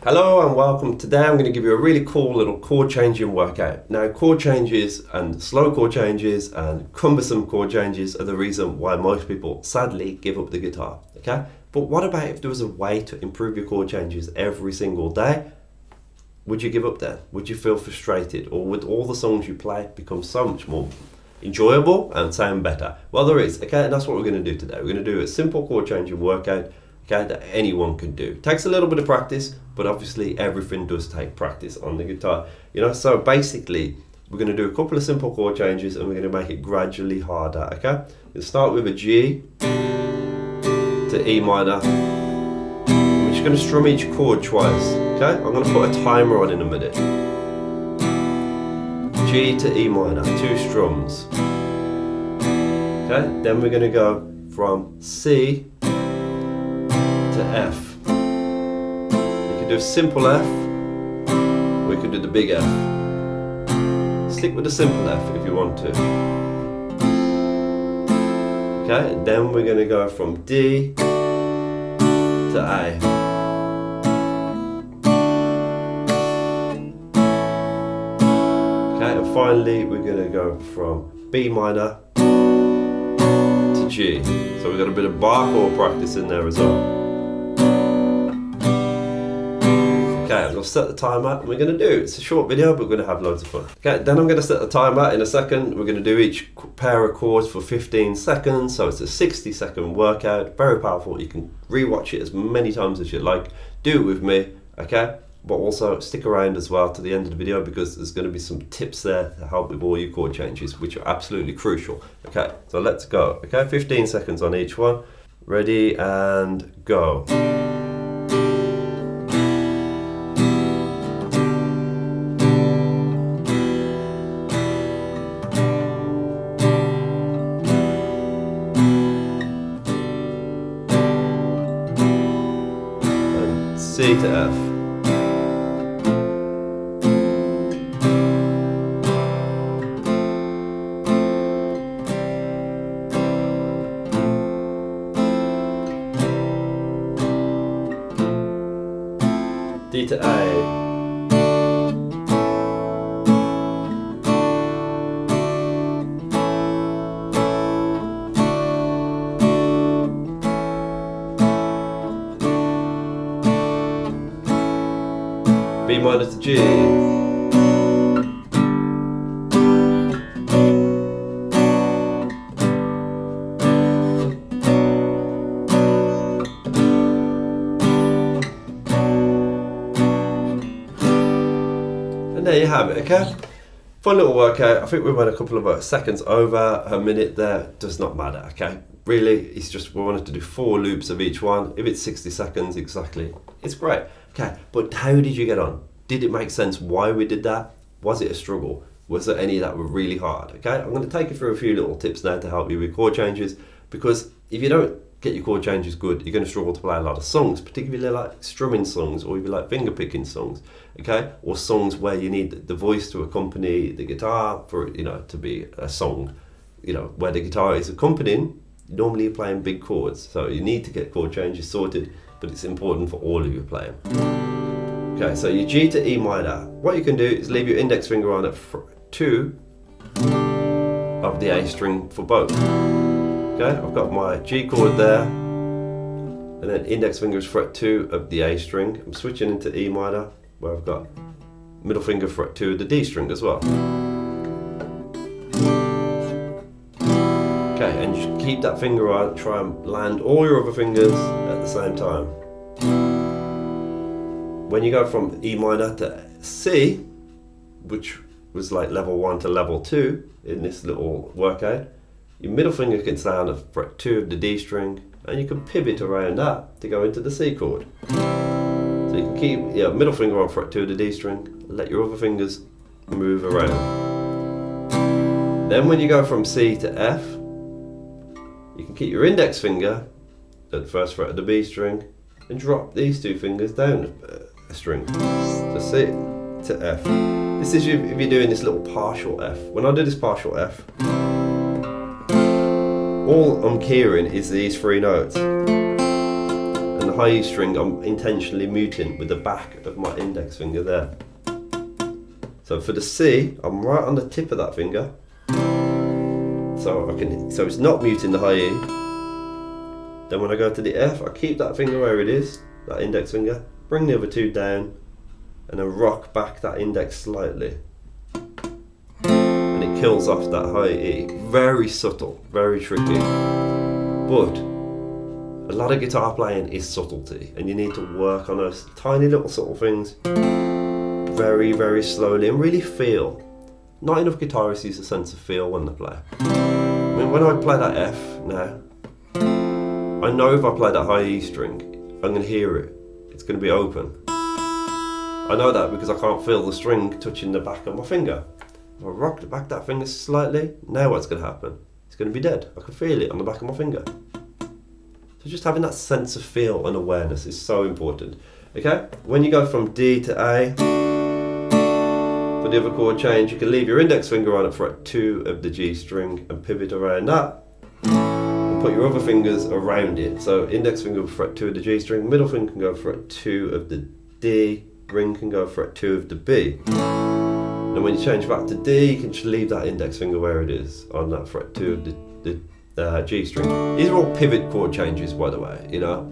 Hello and welcome. Today I'm going to give you a really cool little chord changing workout. Now, chord changes and slow chord changes and cumbersome chord changes are the reason why most people sadly give up the guitar, okay? But what about if there was a way to improve your chord changes every single day? Would you give up then? Would you feel frustrated? Or would all the songs you play become so much more enjoyable and sound better? Well, there is, okay? And that's what we're going to do today. We're going to do a simple chord changing workout, okay, that anyone can do. It takes a little bit of practice, but obviously everything does take practice on the guitar. So basically we're going to do a couple of simple chord changes and we're going to make it gradually harder, okay? We'll start with a G to E minor. We're just going to strum each chord twice, okay? I'm going to put a timer on in a minute. G to E minor, 2 strums. Okay, then we're going to go from C to F. You can do a simple F, or you can do the big F. Stick with the simple F if you want to. Okay, then we're going to go from D to A. Okay, and finally we're going to go from B minor to G. So we've got a bit of bar chord practice in there as well. Okay, I'm going to set the timer and we're going to do it. It's a short video, but we're going to have loads of fun. Okay, then I'm going to set the timer in a second. We're going to do each pair of chords for 15 seconds. So it's a 60-second workout. Very powerful. You can rewatch it as many times as you like. Do it with me, okay? But also stick around as well to the end of the video because there's going to be some tips there to help with all your chord changes, which are absolutely crucial. Okay, so let's go. Okay, 15 seconds on each one. Ready and go. C to F. D to A. B minor to G. And there you have it, okay? Fun little workout. I think we went a couple of seconds over a minute there. Does not matter, okay? Really, it's just we wanted to do 4 loops of each one. If it's 60 seconds exactly, it's great. Okay, but how did you get on? Did it make sense why we did that? Was it a struggle? Was there any that were really hard? Okay, I'm going to take you through a few little tips now to help you with chord changes, because if you don't get your chord changes good, you're going to struggle to play a lot of songs, particularly like strumming songs or even like finger picking songs, okay? Or songs where you need the voice to accompany the guitar for, to be a song, where the guitar is accompanying. Normally you're playing big chords, so you need to get chord changes sorted, but it's important for all of you playing. Okay, so your G to E minor. What you can do is leave your index finger on at 2 of the A string for both. Okay, I've got my G chord there, and then index finger is fret 2 of the A string. I'm switching into E minor, where I've got middle finger fret 2 of the D string as well. Okay, and you keep that finger on, try and land all your other fingers at the same time. When you go from E minor to C, which was like level 1 to level 2 in this little workout, your middle finger can stay on the fret 2 of the D string, and you can pivot around that to go into the C chord. So you can keep your middle finger on fret 2 of the D string, and let your other fingers move around. Then when you go from C to F, you can keep your index finger at the first fret of the B string and drop these 2 fingers down a string. So C to F. This is if you're doing this little partial F. When I do this partial F, all I'm keying is these 3 notes. And the high E string, I'm intentionally muting with the back of my index finger there. So for the C, I'm right on the tip of that finger. So it's not muting the high E. Then when I go to the F, I keep that finger where it is, that index finger, bring the other two down, and then rock back that index slightly. And it kills off that high E. Very subtle, very tricky. But a lot of guitar playing is subtlety, and you need to work on those tiny little subtle things very, very slowly and really feel. Not enough guitarists use a sense of feel when they play. I mean, when I play that F now, I know if I play that high E string, I'm going to hear it. It's going to be open. I know that because I can't feel the string touching the back of my finger. If I rock back that finger slightly, now what's going to happen? It's going to be dead. I can feel it on the back of my finger. So just having that sense of feel and awareness is so important. Okay? When you go from D to A, for the other chord change, you can leave your index finger on at fret 2 of the G string and pivot around that. And put your other fingers around it. So index finger fret 2 of the G string, middle finger can go fret 2 of the D, ring can go fret 2 of the B. And when you change back to D, you can just leave that index finger where it is on that fret 2 of the G string. These are all pivot chord changes, by the way. You know,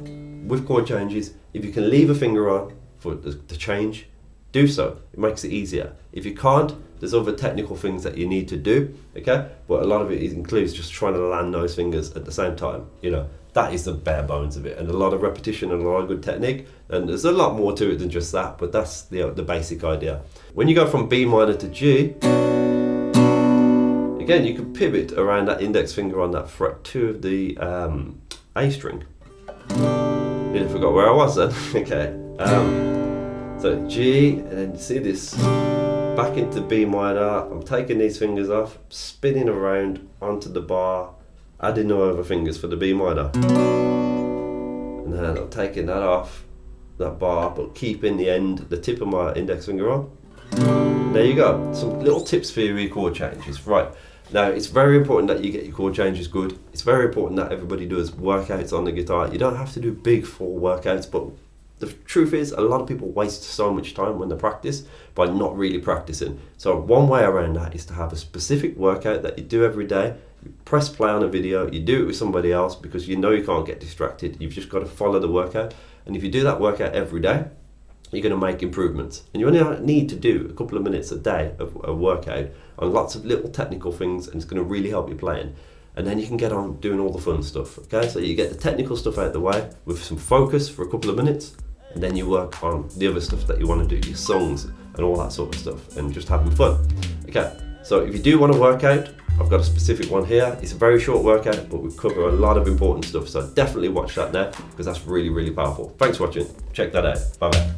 with chord changes, if you can leave a finger on for the change, do so. It makes it easier. If you can't, there's other technical things that you need to do, okay? But a lot of it includes just trying to land those fingers at the same time. You know, that is the bare bones of it, and a lot of repetition and a lot of good technique. And there's a lot more to it than just that, but that's the basic idea. When you go from B minor to G, again, you can pivot around that index finger on that fret 2 of the A string. Nearly forgot where I was then. Okay. So G, and then see this, back into B minor. I'm taking these fingers off, spinning around onto the bar, adding no other fingers for the B minor. And then I'm taking that off, that bar, but keeping the tip of my index finger on. There you go, some little tips for your chord changes. Right, now it's very important that you get your chord changes good. It's very important that everybody does workouts on the guitar. You don't have to do big full workouts, but the truth is, a lot of people waste so much time when they practice by not really practicing. So one way around that is to have a specific workout that you do every day. You press play on a video, you do it with somebody else because you know you can't get distracted. You've just got to follow the workout. And if you do that workout every day, you're going to make improvements. And you only need to do a couple of minutes a day of a workout on lots of little technical things, and it's going to really help you playing. And then you can get on doing all the fun stuff. Okay, so you get the technical stuff out of the way with some focus for a couple of minutes, and then you work on the other stuff that you want to do, your songs and all that sort of stuff, and just having fun. Okay, so if you do want to work out, I've got a specific one here. It's a very short workout, but we cover a lot of important stuff, so definitely watch that now because that's really, really powerful. Thanks for watching. Check that out. Bye bye.